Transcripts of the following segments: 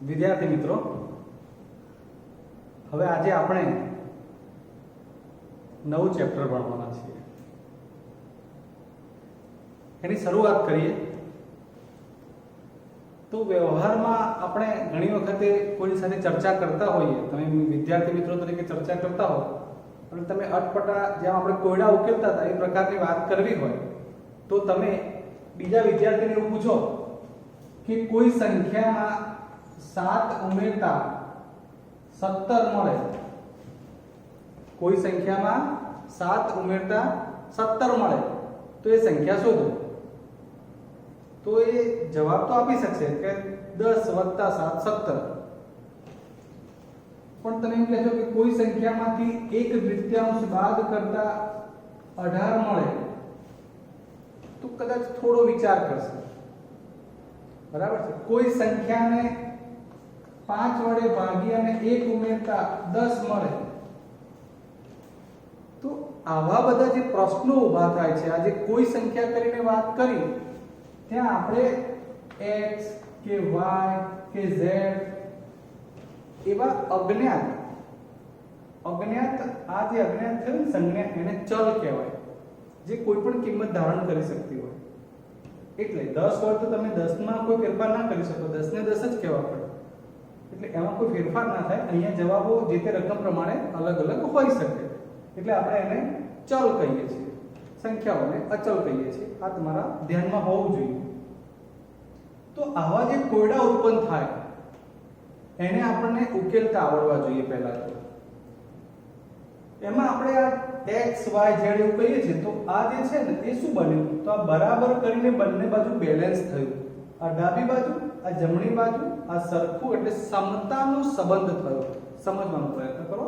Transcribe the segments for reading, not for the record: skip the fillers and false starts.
વિદ્યાર્થી મિત્રો, હવે આજે આપણે નવું ચેપ્ટર ભણવાના છીએ. એની શરૂઆત કરીએ તો વ્યવહારમાં આપણે ઘણી વખતે કોઈ સાથે ચર્ચા કરતા હોઈએ, તમે વિદ્યાર્થી મિત્રો તરીકે ચર્ચા કરતા હો અને તમે અટપટા જેમ આપણે કોયડા ઉકેલતા હતા એ પ્રકારની વાત કરવી હોય તો તમે બીજા વિદ્યાર્થીને એવું પૂછો કે કોઈ સંખ્યામાં 7 ઉમેરતા 17 મળે. કોઈ સંખ્યામાં 7 ઉમેરતા 17 મળે તો એ સંખ્યા શોધો. તો એ જવાબ તો આપી શકશે કે 10 + 7 17. પણ તમે એમ કહેશો કે કોઈ સંખ્યામાંથી 1/3 બાદ કરતા 18 મળે તો કદાચ થોડો વિચાર કરશે. બરાબર છે. કોઈ સંખ્યાને 5 વડે ભાગી અને 1 ઉમેરતા 10 મળે તો આવા બધા જે પ્રશ્નો ઊભા થાય છે, આજે કોઈ સંખ્યા કરીને વાત કરી ત્યાં આપણે x કે y કે z એવા અજ્ઞાત આ જે અજ્ઞાત છે ને સંજ્ઞા, એને ચલ કહેવાય, જે કોઈ પણ કિંમત ધારણ કરી શકતી હોય. એટલે 10 હોય તો તમે 10 માં કોઈ ફેરફાર ના કરી શકો, 10 ને 10 જ કહેવા પડે. એટલે એમાં કોઈ ફેરફાર ના થાય. અહીંયા જવાબો જે તે રકમ પ્રમાણે અલગ અલગ હોઈ શકે. એટલે આપણે એને ચલ કહીએ છીએ, સંખ્યાઓને અચલ કહીએ છીએ. આ તમારા ધ્યાનમાં હોવું જોઈએ. તો આવા જે કોયડા ઉત્પન્ન થાય એને આપણને ઉકેલતા આવડવા જોઈએ. પહેલા તો એમાં આપણે આ x y z એવું કહીએ છીએ તો આ જે છે ને એ શું બન્યું, તો આ બરાબર કરીને બંને બાજુ બેલેન્સ થયું. આ ડાબી બાજુ, આ જમણી બાજુ, આ સરખું એટલે સમતાનો સંબંધ થયો. સમજવાનો પ્રયત્ન કરો.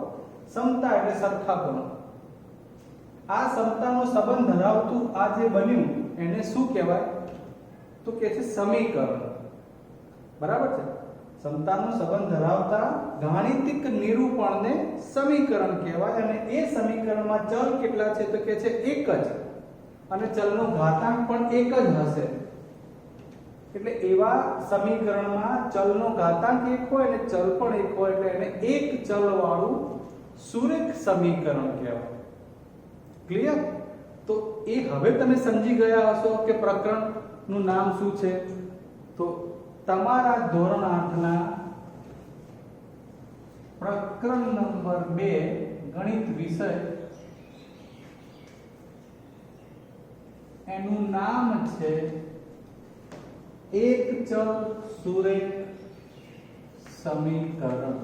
સમતા એટલે સરખાપણું. આ સમતાનો સંબંધ ધરાવતું આ જે બન્યું એને શું કહેવાય, તો કે છે સમીકરણ. બરાબર છે. સમતાનો સંબંધ ધરાવતા ગાણિતિક નિરૂપણને સમીકરણ કહેવાય. અને એ સમીકરણમાં ચલ કેટલા છે તો કે છે એક જ, અને ચલનો ઘાતાંક પણ એક જ હશે. એટલે એવા સમીકરણમાં ચલનો ઘાતાંક એક હોય અને ચલ પણ એક હોય એટલે એને એક ચલ વાળું સુરેખ સમીકરણ કહેવાય. ક્લિયર? તો એ હવે તમે સમજી ગયા હશો કે પ્રકરણનું નામ શું છે. તો તમારા ધોરણ 8 ના પ્રકરણ નંબર 2 ગણિત વિષય, એનું નામ છે એક ચલ સુરેખ સમીકરણ.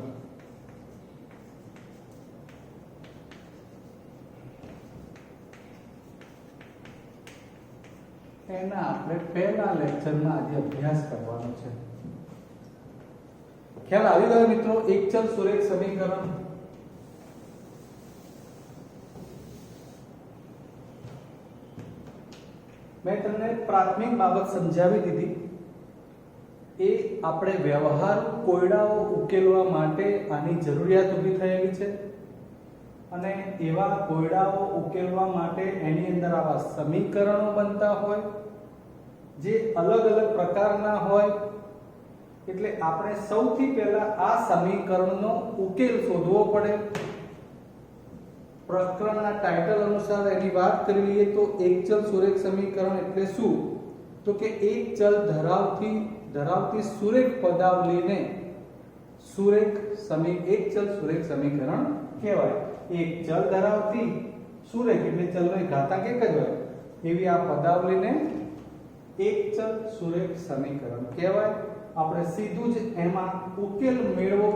એના આપણે પહેલા લેક્ચરમાં આજે અભ્યાસ કરવાનો છે. ખ્યાલ આવી ગયો મિત્રો? એક ચલ સુરેખ સમીકરણ. મેં તમને પ્રાથમિક બાબત સમજાવી દીધી. એ આપણે વ્યવહાર કોયડાઓ ઉકેલવા માટે આની જરૂરિયાત ઊભી થયેલી છે. અને એવા કોયડાઓ ઉકેલવા માટે એની અંદર આવા સમીકરણો બનતા હોય જે અલગ અલગ પ્રકારના હોય. એટલે આપણે સૌથી પહેલા આ સમીકરણનો ઉકેલ શોધવો પડે. પ્રકરણના ટાઇટલ અનુસાર એની વાત કરી લઈએ તો એક ચલ સુરેખ સમીકરણ એટલે શું, તો કે એક ચલ ધરાવતી સુરેખ પદાવલીને એક ચલ સુરેખ સમીકરણ કહેવાય. એક ચલ ધરાવતી સુરેખ એટલે ચલનો ઘાતાંક એક જ હોય એવી આ પદાવલીને એક ચલ સુરેખ સમીકરણ કહેવાય. આપણે સીધું જ એમાં ઉકેલ મેળવો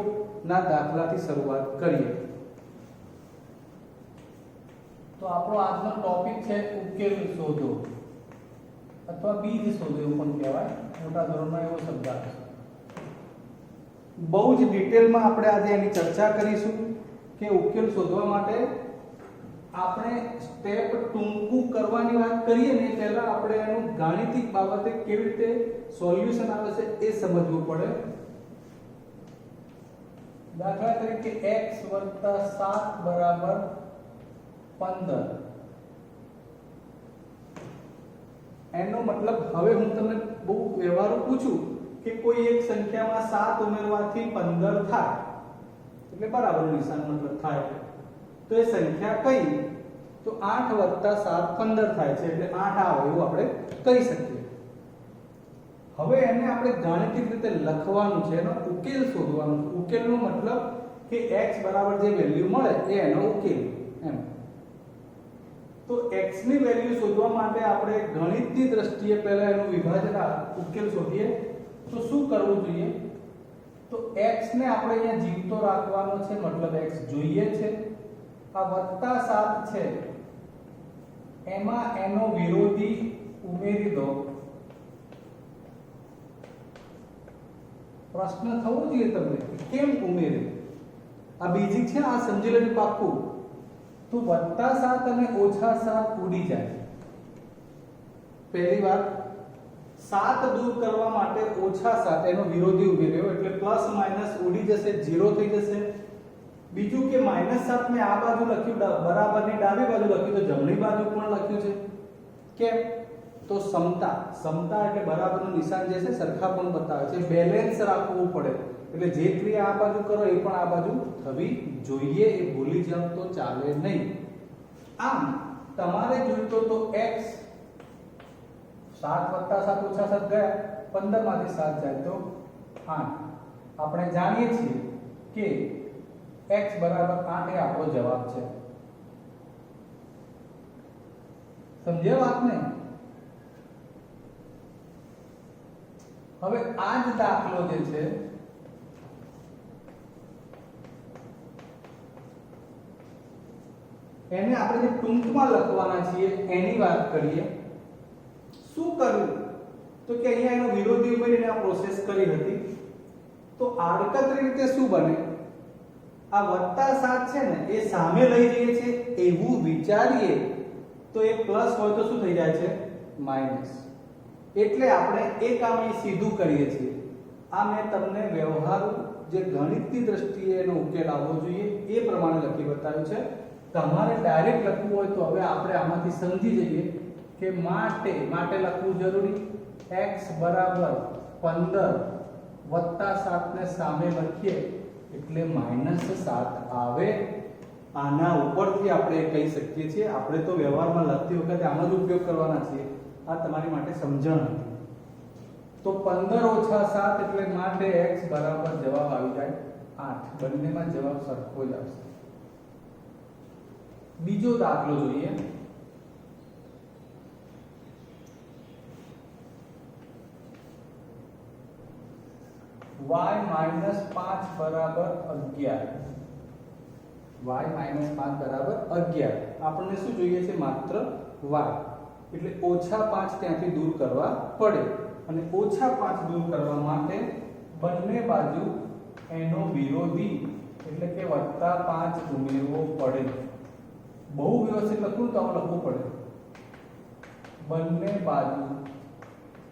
ના દાખલાથી શરૂઆત કરીએ. તો આપણો આજનો ટોપિક છે ઉકેલ શોધો અથવા બીજ શોધો એવું પણ કહેવાય. મોટા ધોરણમાં એવો શબ્દ આવે છે. બહુ જ ડિટેલમાં આપણે આજે એની ચર્ચા કરીશું કે ઉકેલ શોધવા માટે આપણે સ્ટેપ ટૂંકું કરવાની વાત કરીએ ને પહેલા આપણે એનું ગાણિતિક બાબતે કેવી રીતે સોલ્યુશન આવે છે એ સમજવું પડે. દાખલા તરીકે x + 7 = 15. એનો મતલબ હવે હું તમને બહુ વ્યવહારુ પૂછું કે કોઈ એક સંખ્યામાં 7 ઉમેરવાથી 15 થાય એટલે બરાબર નિશાન મતલબ થાય તો એ સંખ્યા કઈ તો 8 + 7 15 થાય છે એટલે 8 આવે એવું આપણે કહી શકીએ. હવે એને આપણે ગાણિતિક રીતે લખવાનું છે, એનો ઉકેલ શોધવાનો છે. ઉકેલનો મતલબ કે x બરાબર જે વેલ્યુ મળે એ એનો ઉકેલ એમ. તો x ની વેલ્યુ શોધવા માટે આપણે ગણિતની દ્રષ્ટિએ પહેલા એનું વિભાજન ઉકેલ શોધીએ તો શું કરવું જોઈએ? તો x ને આપણે અહીંયા જીવતો રાખવાનો છે, મતલબ x જોઈએ છે. આ +7 છે એમાં એનો વિરોધી ઉમેરી દો. પ્રશ્ન થવો જોઈએ તમને કેમ ઉમેરે? આ બીજી છે, આ સમજી લેજો પાક્કું. તો +7 અને -7 ઉડી જાય. પહેલી વાત 7 દૂર કરવા માટે -7 એનો વિરોધી ઉમેર્યો એટલે પ્લસ માઈનસ ઉડી જશે, 0 થઈ જશે. બીજું કે -7 મેં આ બાજુ લખ્યું, બરાબરની ડાબી બાજુ લખ્યું, તો જમણી બાજુ પણ લખ્યું છે. કેમ? તો સમતા એટલે બરાબરનું નિશાન જે છે સરખા પણ બતાવે છે, બેલેન્સ રાખવું પડે. એટલે જે ક્રિયા આ બાજુ કરો એ પણ આ બાજુ થવી જોઈએ, એ ભૂલી જાવ તો ચાલે નહીં. આમ તમારે જોઈતો તો x 7 + 7 - 7 ગયા, 15 માંથી 7 જાય તો 8. આપણે જાણીએ છીએ કે x બરાબર 8 એ આપણો જવાબ છે. સમજ્યા વાતને? હવે આ જ દાખલો જે છે એને આપણે જે ટૂંકમાં લખવાના છીએ એની વાત કરીએ. શું કરવું? તો કે અહીંયા એનો વિરોધી ઉમેરીને આ પ્રોસેસ કરી હતી. તો આડકતરી રીતે શું બને? આ +7 છે ને એ સામે લઈ જઈએ છે એવું વિચારીએ તો એ પ્લસ હોય તો શું થઈ જાય છે? માઈનસ. એટલે આપણે એ કામ અહીં સીધું કરીએ છીએ. આ મેં તમને વ્યવહારુ જે ગણિતની દ્રષ્ટિએ એનો ઉકેલ આવવો જોઈએ એ પ્રમાણે લખી બતાવ્યું છે. તમારે ડાયરેક્ટ લખવું હોય તો હવે આપણે આમાંથી સમજી જઈએ કે માટે લખવું જરૂરી. x બરાબર 15 + 7 ને સામે લખીએ એટલે -7 આવે. આના ઉપરથી આપણે કહી શકીએ છીએ. આપણે તો વ્યવહારમાં લખતી વખતે આનો જ ઉપયોગ કરવાના છીએ. આ તમારી માટે સમજણ હતી. તો 15 - 7 એટલે માટે x બરાબર જવાબ આવી જાય 8. બંનેમાં જવાબ સરખો જ આવશે. બીજો દાખલો જોઈએ. y - 5 બરાબર 11. y - 5 બરાબર 11. આપણને શું જોઈએ છે? માત્ર y. એટલે -5 ત્યાંથી દૂર કરવા પડે અને -5 દૂર કરવા માટે બંને બાજુ એનો વિરોધી એટલે કે +5 ઉમેરવો પડે. બહુ વ્યવસ્થિત લખવું તો આમ લખવું પડે. બંને બાજુ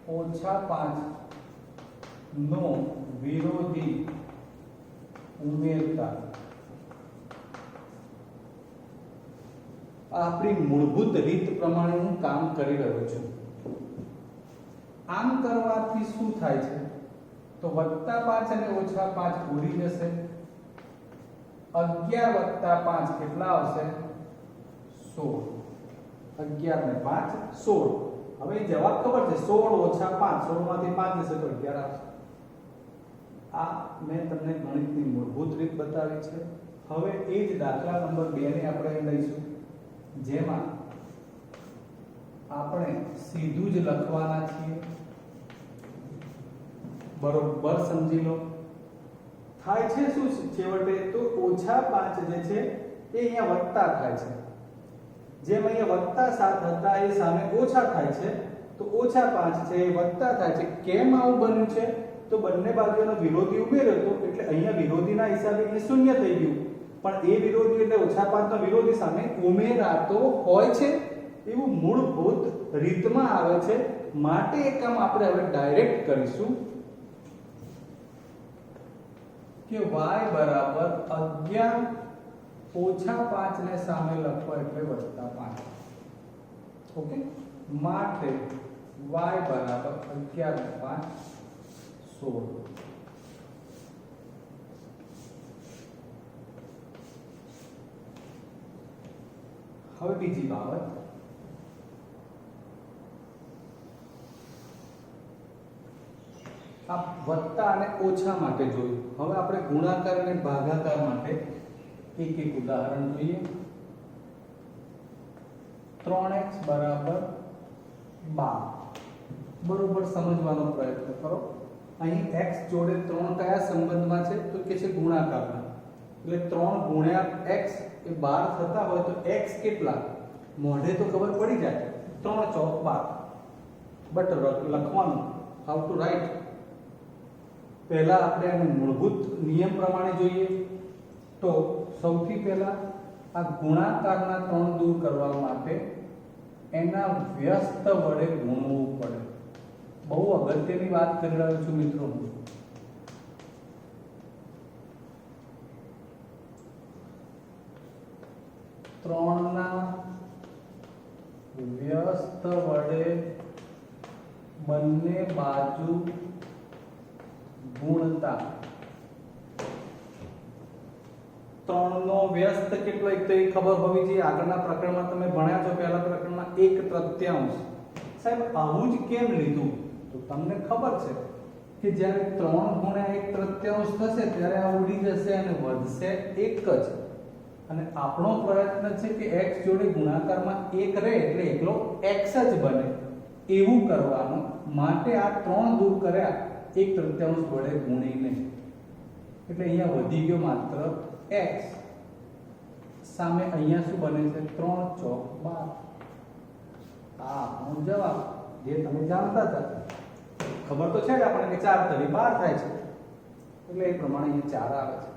-5 નો વિરોધી ઉમેરતા આપણી મૂળભૂત રીત પ્રમાણે હું કામ કરી રહ્યો છું. આમ કરવાથી શું થાય છે? તો +5 અને -5 ઉડી જશે. 11 + 5 કેટલા આવશે? 16. 11 ને 5 16. હવે જવાબ ખબર છે 16 - 5. 16 માંથી 5 જશે તો 11 આવશે. આ મેં તમને ગણિતની મૂળભૂત રીત બતાવી છે. હવે એ જ દાખલા નંબર 2 ને આપણે લઈશું, જેમાં આપણે સીધું જ લખવાના છીએ. બરોબર સમજી લો. થાય છે શું છેવટે? તો -5 જે છે એ અહીંયા વત્તા થાય છે. જેમ અહીંયા +7 હતા એ સામે ઓછા થાય છે તો -5 છે એ વત્તા થાય છે. કેમ આવું બન્યું છે? તો બંને બાજુનો વિરોધી ઉમેર્યો તો એટલે અહીંયા વિરોધીના હિસાબે એ શૂન્ય થઈ ગયું. પણ એ વિરોધી એટલે -5 નો વિરોધી સામે ઉમેરાતો હોય છે એવું મૂળભૂત રીતમાં આવે છે. માટે એક કામ આપણે હવે ડાયરેક્ટ કરીશું કે y બરાબર 11 - 5 ને સામે લખો એટલે +5. ઓકે, માટે y બરાબર 11 - 5 16. હવે બીજી બાબત, આ વત્તા અને ઓછા માટે જોયું. હવે આપણે ગુણાકાર અને ભાગાકાર માટે એક એક ઉદાહરણ જોઈએ. 3x બરાબર 12 બરોબર સમજવાનો પ્રયત્ન કરો. અહીં x જોડે 3 કયા સંબંધમાં છે તો કે છે ગુણાકારમાં. એટલે 3 ગુણ્યા x એ 12 થતા હોય તો x કેટલા મોઢે તો ખબર પડી જાય, 3 ચોક 12. બટ લખવાનું હાઉ ટુ રાઈટ, પહેલા આપણે આને મૂળભૂત નિયમ પ્રમાણે જોઈએ. તો સૌથી પહેલા આ ગુણાકારના 3 દૂર કરવા માટે એના વ્યસ્ત વડે ગુણવું પડે. બહુ અગત્યની વાત કરી રહ્યો છું મિત્રો. ત્રણના વ્યસ્ત વડે બંને બાજુ ગુણતા. 3 નો વ્યસ્ત કેટલો એક તો એ ખબર હોવી જોઈએ. આગળના પ્રકરણમાં તમે ભણ્યા છો, પહેલા પ્રકરણમાં 1/3. સાહેબ આવું જ કેમ લીધું? તો તમને ખબર છે કે જ્યારે 3 ગુણ્યા 1/3 થશે ત્યારે આ ઉડી જશે અને વધશે 1 જ. અને આપણો પ્રયત્ન છે કે x જોડે ગુણાકારમાં 1 રહે એટલે એકલો x જ બને એવું કરવાનું. માટે આ 3 દૂર કર્યા 1/3 વડે ગુણીને, એટલે અહીંયા વધી ગયો માત્ર x. સામે અહીંયા શું બને છે? 3 ચોક 12. આ આપણો જવાબ જે તમે જાણતા હતા. ખબર તો છે જ આપણને કે 4 તરી 12 થાય છે, એટલે એ પ્રમાણે અહીંયા 4 આવે છે.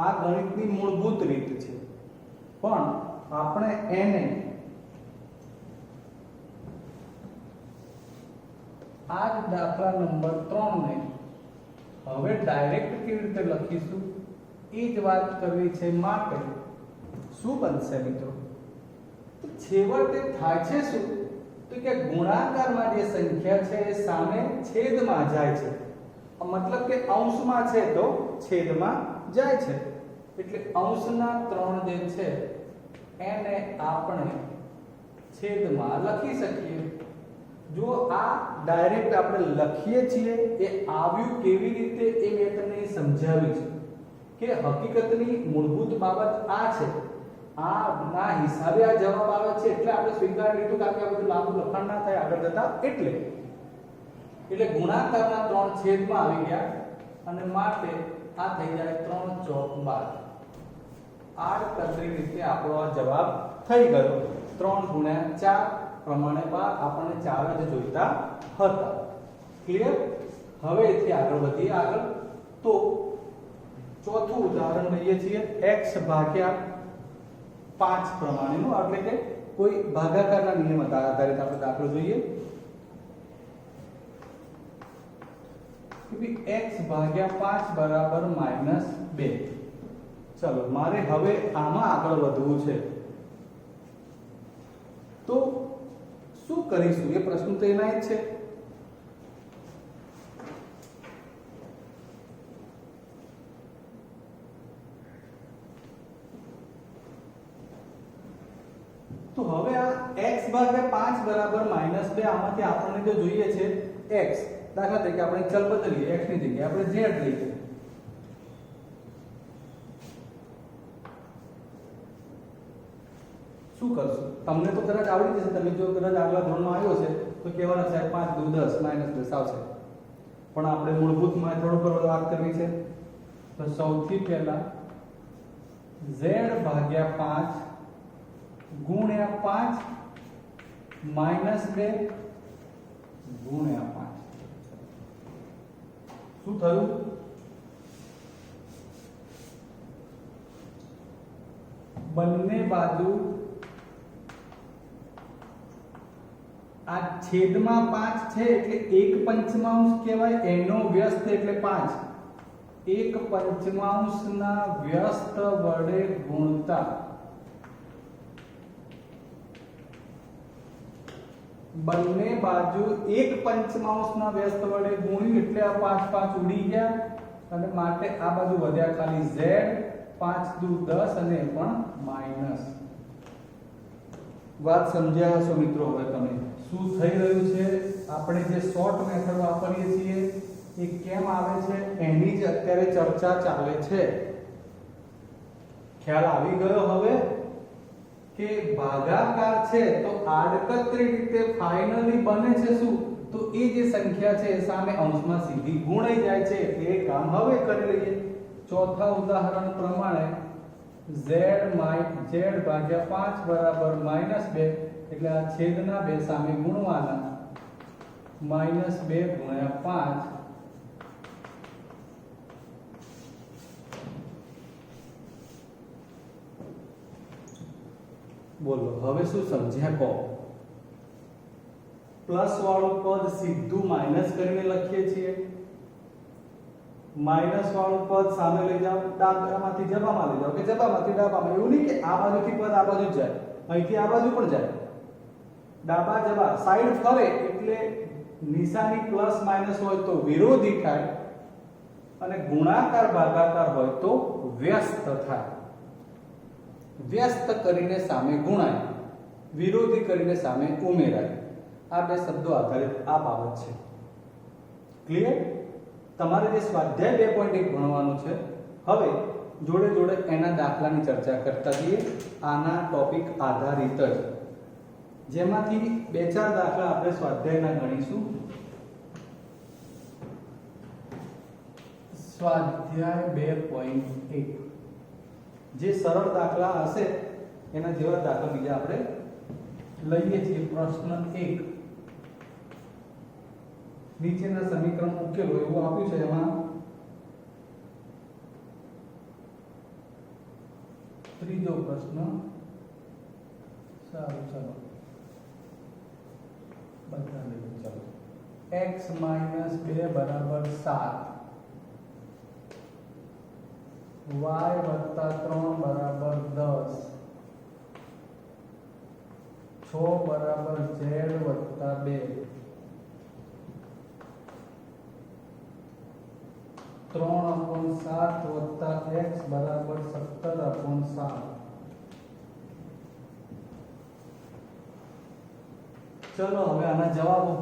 આ ગણિતની મૂળભૂત રીત છે, પણ આપણે એને આ જ દાખલા નંબર 3 ને હવે ડાયરેક્ટ કેવી રીતે લખીશું એ જ વાત કરવી છે. માટે શું બનશે મિત્રો? તો છેવટે થાય છે શું તો કે ગુણાકારમાં જે સંખ્યા છે એ સામે છેદમાં જાય છે. મતલબ કે અંશમાં છે તો છેદમાં જાય છે. એટલે અંશના 3 જે છે એને આપણે છેદમાં લખી શકીએ. જો આ ડાયરેક્ટ આપણે લખીએ છીએ એ આવ્યું કેવી રીતે એ મેં તમને સમજાવ્યું છે કે હકીકતની મૂળભૂત બાબત આ છે. આ ના હિસાબે આ જવાબ આવે છે એટલે આપણે સ્વીકારી લીધું, કારણ કે આ બધું લાંબુ લખાણ ના થાય આગળ જતા. એટલે ગુણાકારના 3 છેદમાં આવી ગયા અને માટે આ થઈ જાય 3 ચોક 12. આડકતરી રીતે આપણો આ જવાબ થઈ ગયો. 3 ગુણ્યા 4 પ્રમાણે 12 આપણને 4 જ જોઈતા હતા. ક્લિયર? હવે એથી આગળ વધીએ. આગળ તો ચોથું ઉદાહરણ લઈએ છીએ x ભાગ્યા 5 પ્રમાણેનું, એટલે કે કોઈ ભાગાકારના નિયમ આધારિત આપણે દાખલો જોઈએ કે x ભાગ્યા 5 બરાબર -2. ચલો મારે હવે આમાં આગળ વધવું છે, તો શું કરીશું? એ પ્રશ્ન તો એના જ છે. તો હવે આ x ભાગ્યા 5 બરાબર -2, આમાંથી આપણને જો જોઈએ છે x, દાખલા તરીકે આપણે ચલ બદલીએ, x ની જગ્યાએ આપણે z લઈએ. શું કરશું? તમને તો કદાચ આવડી જશે. તમે જો કદાચ આગલા ધોરણમાં આવ્યો છે તો કહેવાના સાહેબ 5 દુ 10 -10 આવશે. પણ આપણે મૂળભૂત મેથડ પર વાત કરવી છે. તો સૌથી પહેલા z ભાગ્યા 5 ગુણ્યા 5 -2 ગુણ્યા 5. શું થયું? બંને બાજુ આ છેદમાં 5 છે એટલે 1/5 કહેવાય. એનો વ્યસ્ત એટલે 5. 1/5 ના વ્યસ્ત વડે ગુણતા બંને બાજુ એક પંચમાંશના વ્યસ્ત વડે ગુણ્યું એટલે આ 5 5 ઉડી ગયા અને માટે આ બાજુ વધ્યા ખાલી z 5 દુ 10 અને એ પણ માઈનસ. વાત સમજ્યા હશો મિત્રો. હવે તમે શું થઈ રહ્યું છે, આપણે જે શોર્ટ મેથડ વાપરીએ છીએ એ કેમ આવે છે એની જ અત્યારે ચર્ચા ચાલે છે. ખ્યાલ આવી ગયો હવે કે ભાગાકાર છે તો આડકતરી રીતે ફાઇનલી બને છે શું, તો એ જે સંખ્યા છે એ સામે અંશમાં સીધી ગુણાઈ જાય છે. એ કામ હવે કરી લઈએ. ચોથા ઉદાહરણ પ્રમાણે z ભાગ્યા 5 બરાબર -2 એટલે આ છેદના બે સામે ગુણવાના. -2 ગુણ્યા 5 બોલો હવે શું સમજ્યા કહો. પ્લસ વાળું પદ સીધું માઈનસ કરીને લખીએ છીએ. માઈનસ વાળું પદ સામે લઈ જાઓ, ડાબામાંથી જબામાં લઈ જાઓ કે જબામાંથી ડાબામાં. એવું નહીં કે આ બાજુથી પદ આ બાજુ જાય, અહીંથી આ બાજુ પણ જાય. ડાબા જબા સાઈડ ફરે એટલે નિશાની પ્લસ માઈનસ હોય તો વિરોધી થાય અને ગુણાકાર ભાગાકાર હોય તો વ્યસ્ત થાય. વ્યસ્ત કરીને સામે ગુણાય, વિરોધી કરીને સામે ઉમેરાય. આ બે શબ્દો આધારિત આ બાબત છે. ક્લિયર? તમારે જે સ્વાધ્યાય 2.1 ભણવાનું છે, હવે જોડે જોડે એના દાખલાની ચર્ચા કરતા જઈએ. આના ટોપિક આધારિત જ, જેમાંથી 2-4 દાખલા આપણે સ્વાધ્યાયના ગણીશું. સ્વાધ્યાય 2.1 જે સરળ દાખલા હશે એના જેવા દાખલા બીજા આપણે લઈએ છીએ. પ્રશ્ન 1 નીચેના સમીકરણ ઉકેલો એવું આપ્યું છે. એમાં ત્રીજો પ્રશ્ન. સારું ચાલો બધા લઈએ. ચાલો x - 2 બરાબર 7, y + 3 બરાબર 10, 6 બરાબર z + 2, 3/7 x બરાબર 17/7. ચલો હવે આના જવાબો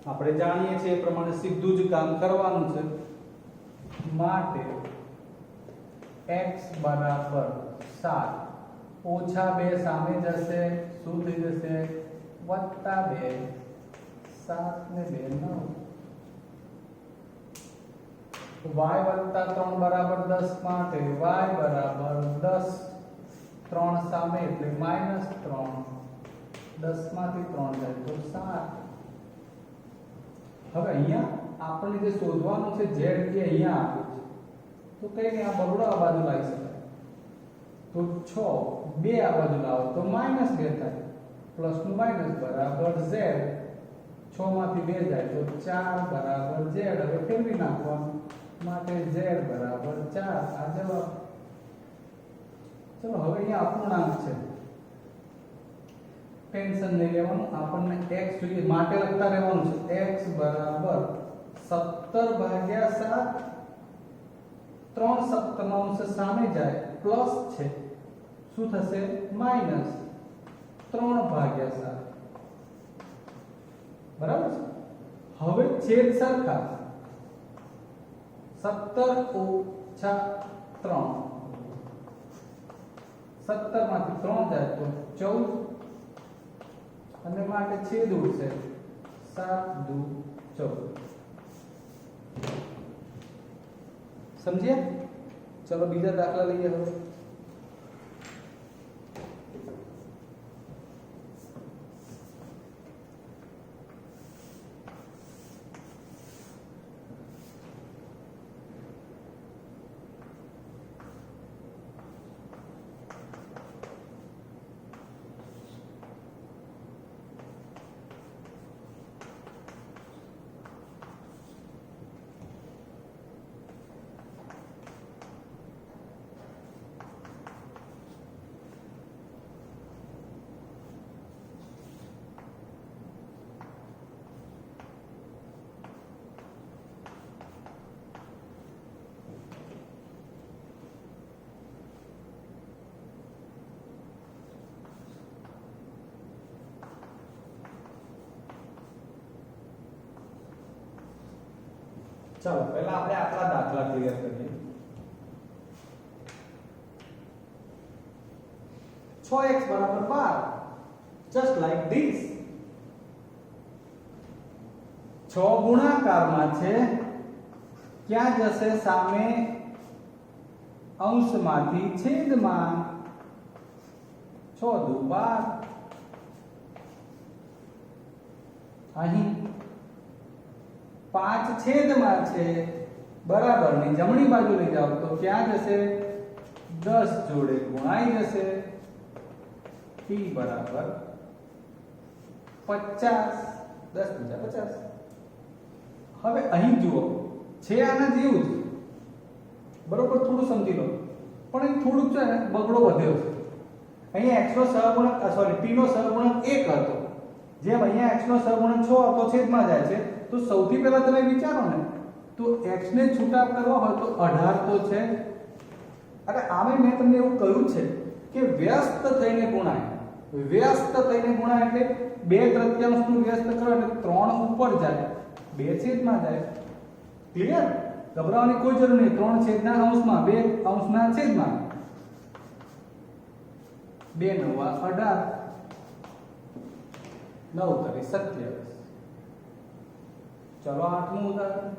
આપણે જાણીએ છીએ એ પ્રમાણે સીધું જ કામ કરવાનું છે. માટે x બરાબર 7 ઓછા 2 સામે જશે, શું થઈ જશે? વત્તા 2, 7 ને 2 9. y + 3 બરાબર 10 માટે y બરાબર 10, 3 સામે એટલે -3, 10 માંથી 3 જાય તો 7. હવે અહીંયા આપણે જે શોધવાનું છે z કે અહીંયા આપ્યું છે, તો કઈ નહીં, આ બગડો આ બાજુ લાવી શકાય. તો 6 2 આ બાજુ લાવો તો -2 થાય, પ્લસ નું માઈનસ બરાબર z. 6 માંથી 2 જાય તો 4 બરાબર z. હવે ફેરવી નાખવાનું માટે z બરાબર 4. આ જવાબ. ચલો હવે અહીંયા અપૂર્ણાંક છે, ટેન્શન નહીં લેવાનું. આપણને x જોઈએ માટે લખતા રહેવાનું છે. x બરાબર 17/7, 3 સપ્તમાંશ સામે જાય પ્લસ છે, શું થશે? માઈનસ 3/7. બરાબર છે. હવે છેદ સરખા, 17 ઓછા 3, 17 માંથી 3 જાય તો 14 અને માટે છેદ ઉડશે 7 દુ 14. સમજ્યા? ચલો બીજા દાખલા લઈએ હવે. ચાલો પહેલા આપણે આટલા દાખલા ક્લિયર કરીએ. 6x બરાબર 12 just like this. 6 ગુણાકારમાં છે, ક્યાં જશે? સામે અંશમાંથી છેદમાં. 6 દુ 12. અહીં 5 છેદમાં છે, બરાબરની જમણી બાજુ લઈ જાઓ તો ક્યાં જશે? 10 જોડે ગુણાઈ જશે. p બરાબર 50. 10 × 50. હવે અહીં જુઓ, છે આના જેવું જ, બરોબર? થોડું સમજી લો, પણ અહીં થોડુંક છે ને બગડો વધ્યો છે. અહીંયા x નો સહગુણક p નો સહગુણક 1 હતો, જેમ અહીંયા x નો સહગુણક 6 હતો, છેદમાં જાય છે. તો સૌથી પહેલા તમે વિચારો ને, તો x ને છૂટા કરવા હોય તો 18 તો છે. અરે આમે મેં તમને એવું કહ્યું છે કે વ્યસ્ત થઈને ગુણાય. વ્યસ્ત થઈને ગુણાય એટલે 2/3 નું વ્યસ્ત કરો એટલે 3 ઉપર જાય, 2 છેદમાં જાય. ક્લિયર? ગભરાવાની કોઈ જરૂર નહીં. 3 છેદના અંશમાં, 2 અંશના છેદમાં. 2 × 9 = 18, 9 × 3 = 27. ચલો આઠમું ઉદાહરણ.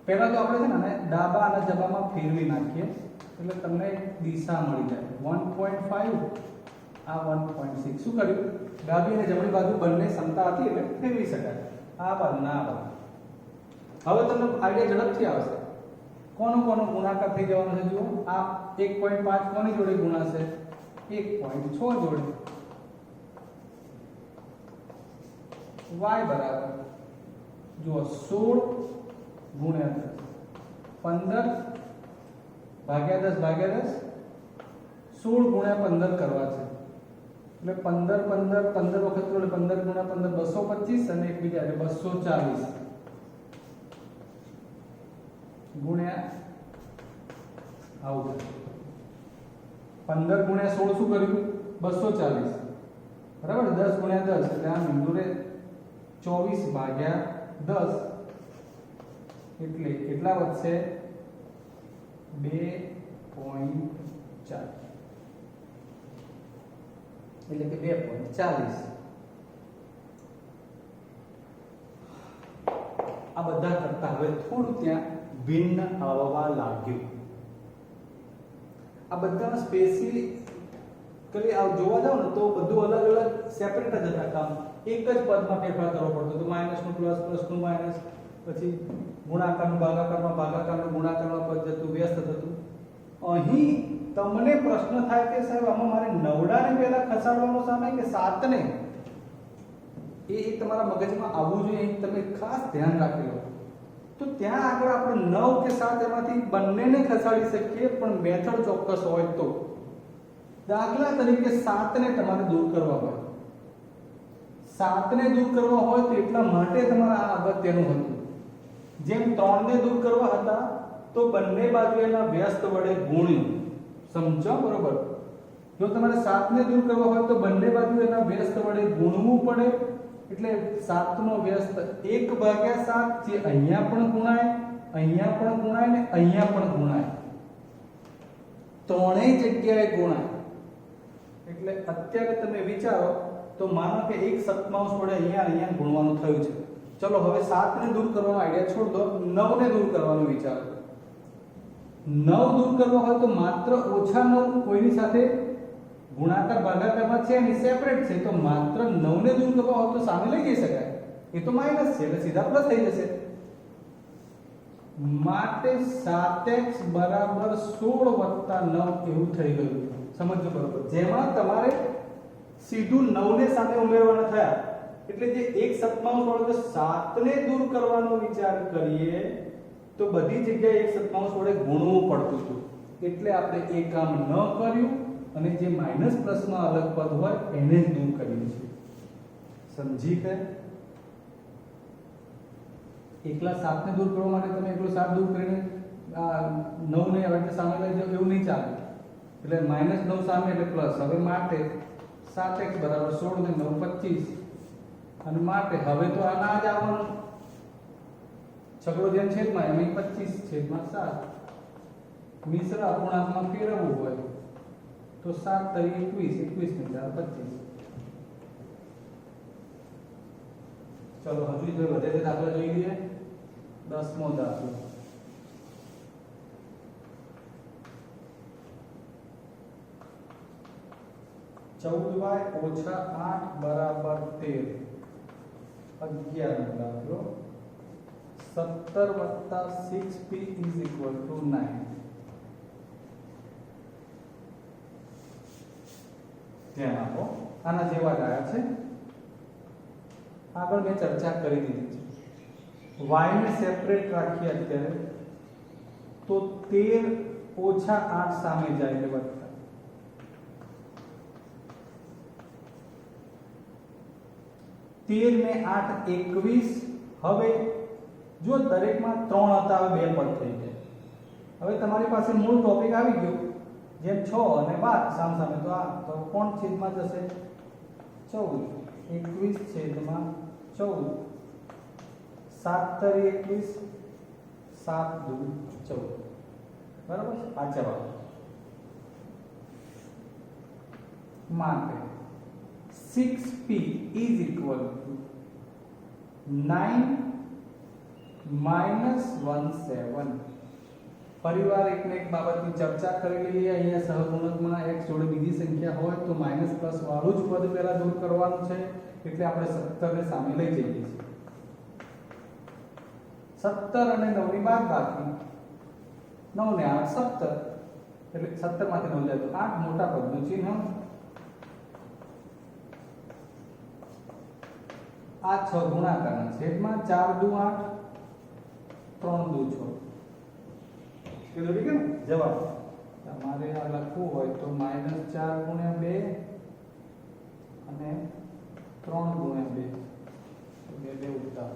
પહેલા તો આપણે છે ને ડાબા અને જબામાં ફેરવી નાખીએ એટલે તમને દિશા મળી જાય. 1.5 આ 1.6. શું કર્યું? ડાબી અને જમણી બાજુ બંને સમતા હતી એટલે ફેરવી શકાય. આ બાજુ ના બાજુ. હવે તમને આઈડિયા ઝડપથી આવશે. કોનો કોનો ગુણાકાર થઈ જવાનો છે જુઓ. આ 1.5 કોની જોડે ગુણાશે? 1.6 જોડે. y બરાબર જુઓ 16 ગુણ્યા 10, 15 ભાગ્યા 10 16 ગુણ્યા 15 કરવા છે. એટલે 15 વખત એટલે 15 ગુણ્યા 15 225 અને એકબીજા એટલે 240 ગુણ્યા આવું. 15 ગુણ્યા 16 શું કર્યું? 240 બરાબર. 10 ગુણ્યા 10 એટલે આ બિંદુને 24 ભાગ્યા 10 એટલે કેટલા વધશે? 2.4 એટલે કે 2.40. આ બધા કરતા હવે થોડું ત્યાં ભિન્ન આવવા લાગ્યું. આ બધામાં સ્પેસિફિકલી જોવા જાવ ને તો બધું અલગ અલગ સેપરેટ જ હતા કામ. એક જ પદમાં ફેરફાર કરવો પડતો તો માઈનસ નું પ્લસ, પ્લસ નું માઈનસ, પછી ગુણાકારનું ભાગાકારમાં, ભાગાકારનું ગુણાકારમાં પદ જતું, વ્યસ્ત થતું. અહીં તમને પ્રશ્ન થાય કે સાહેબ આમાં મારે 9 ને પહેલા ખસાડવાનો સામે કે 7 ને? એ તમારા મગજમાં આવવું જોઈએ. તમે ખાસ ધ્યાન રાખી લો. તો ત્યાં આગળ આપણે 9 કે 7 એમાંથી બંનેને ખસાડી શકીએ, પણ મેથડ ચોક્કસ હોય તો. દાખલા તરીકે 7 ને તમારે દૂર કરવા હોય, 7 ને દૂર કરવા હોય તો એટલા માટે તમારે આ અગત્યનું હતું. જેમ 3 ને દૂર કરવા હતા તો બંને બાજુ એના વ્યસ્ત વડે ગુણ્યું. સમજો બરોબર? જો તમારે 7 ને દૂર કરવા હોય તો બંને બાજુ એના વ્યસ્ત વડે ગુણવું પડે. એટલે 7 નો વ્યસ્ત 1/7 જે અહીંયા પણ ગુણાય, અહીંયા પણ ગુણાય ને અહીંયા પણ ગુણાય. ત્રણેય જગ્યાએ ગુણાય. એટલે અત્યારે તમે વિચારો તો માનો કે 1/7 વડે અહીંયા ગુણવાનું થયું છે. ચલો હવે 7 ને દૂર કરવાનો આઈડિયા છોડ દો, 9 ને દૂર કરવાનું વિચારો. 9 દૂર કરવો હોય તો માત્ર -9 કોઈની સાથે ગુણાકાર ભાગાકારમાં છે અને સેપરેટ છે, તો માત્ર 9 ને દૂર કરવા હોય તો સામે લઈ જઈ શકાય. એ તો માઈનસ છે એટલે સીધા પ્લસ થઈ જશે. માટે 7x બરાબર 16 + 9 એવું થઈ ગયું. સમજો બરોબર? જેમાં તમારે સીધું 9 ને સામે ઉમેરવાના થયા એટલે જે 1/7 વડે 7 ને દૂર કરવાનો વિચાર કરીએ તો બધી જગ્યાએ 1/7 વડે ગુણવું પડતું હતું. એટલે આપણે એ કામ ન કર્યું અને જે માઈનસ પ્લસમાં અલગ પદ હોય એને જ દૂર કર્યું છે. સમજી કે એકલા 7 ને દૂર કરવા માટે તમે એકલો 7 દૂર કરીને 9 ને હવે સામે લઈ જાવ એવું નહીં ચાલે. એટલે -9 સામે એટલે પ્લસ. હવે માટે 7x બરાબર 16 ને 9 25 અને માટે હવે તો આના જ આવવાનું છગડો જેમ છેદમાં એમ 25/7 મિશ્ર અપૂર્ણાંકમાં ફેરવવું હોય તો 7 તરી 21 21 ને 4 25. ચલો હજુ જો વધે તે દાખલા જોઈ લઈએ. 10મો દાખલો. -14y - 8 બરાબર 13. 11મો દાખલો. 17 + 6p = 9. ધ્યાન આપો, આના જેવા જ આવ્યા છે. આગળ મેં ચર્ચા કરી દીધી છે. y ને સેપરેટ રાખીએ અત્યારે તો 13 - 8 સામે જાય એટલે વધતા. 13 ને 8 21. હવે જો દરેકમાં 3 હતા, હવે 2 પદ થઈ ગયા. હવે તમારી પાસે મૂળ ટોપિક આવી ગયો, જેમ 6 અને 12 સામસામે, તો આ તો કોણ છેદમાં જશે? 14. 21/14. 7 તરી 21, 7 દુ 14. બરાબર છે? આ જવાબ. માટે 6p = 9 - 17. પરિવાર એકને એક બાબતની ચર્ચા કરી લઈએ. અહીંયા સહગુણકમાં x જોડે બીજી સંખ્યા હોય તો માઈનસ પ્લસ વાળું જ પદ પહેલા દૂર કરવાનું છે, એટલે આપણે 17 ને સામે લઈ જઈએ છીએ. 17 અને 9 ની બાદબાકી. 9 ને 8 17, એટલે 17 માંથી 9 જાય તો 8 મોટા પદનું ચિહ્ન. આ 6 ગુણાકારના છેદમાં 4 દુ 8, 3 દુ 6. કીધું કે જવાબ તમારે આ લખવું હોય તો -4 × 2 અને 3 × 2 બે ઉત્તર.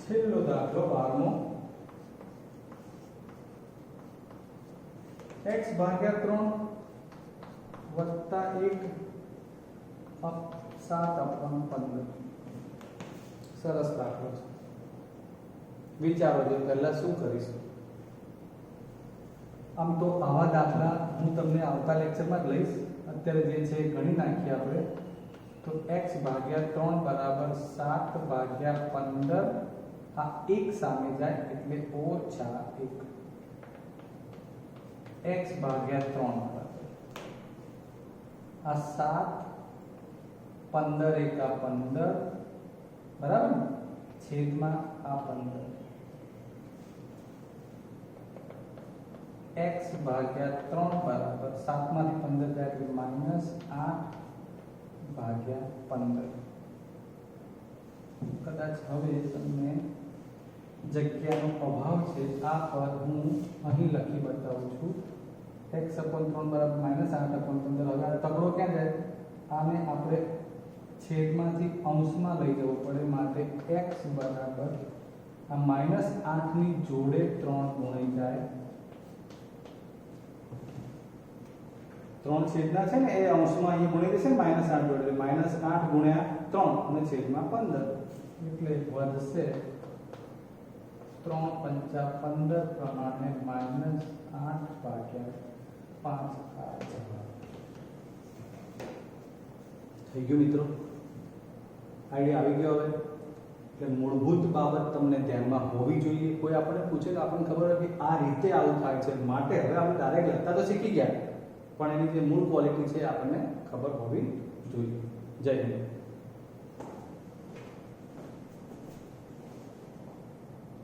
છેલ્લો દાખલો 12મો. x/3 + 1 7/15. સરસ દાખલો છે. વિચારો જે પહેલા શું કરીશું. આમ તો આવા દાખલા હું તમને આવતા લેક્ચરમાં જ લઈશ. અત્યારે જે છે એ ગણી નાખીએ આપણે. તો x/3 = 7/15. આ 1 સામે જાય એટલે -1. x/3 આ 7, 15 × 15 બરાબર ને, છેદમાં આ 15. x/3 બરાબર 7 માંથી 15 જાય એટલે -8/15. કદાચ હવે તમને જગ્યાનો અભાવ છે, આ પદ હું અહીં લખી બતાવું છું. x/3 બરાબર -8/15. હવે આ તગડો ક્યાં જાય? આને આપણે છેદમાંથી અંશમાં લઈ જવું પડે, માટે x બરાબર આ -8 ની જોડે 3 ગુણાઈ જાય. 3 છેદના છે ને એ અંશમાં અહીં ગુણી દેશે ને -8 જોડે, એટલે -8 × 3 અને છેદમાં 15, એટલે વધશે 3 × 5 = 15 પ્રમાણે -8/5. આ જવાબ થઈ ગયું મિત્રો. આઈડિયા આવી ગયો. હવે એટલે મૂળભૂત બાબત તમને ધ્યાનમાં હોવી જોઈએ. કોઈ આપણને પૂછે તો આપણને ખબર હોય કે આ રીતે આવું થાય છે, માટે હવે આપણે ડાયરેક્ટ લખતા તો શીખી ગયા, પણ એની જે મૂળ ક્વોલિટી છે આપણને ખબર હોવી જોઈએ. જય હિન્દ.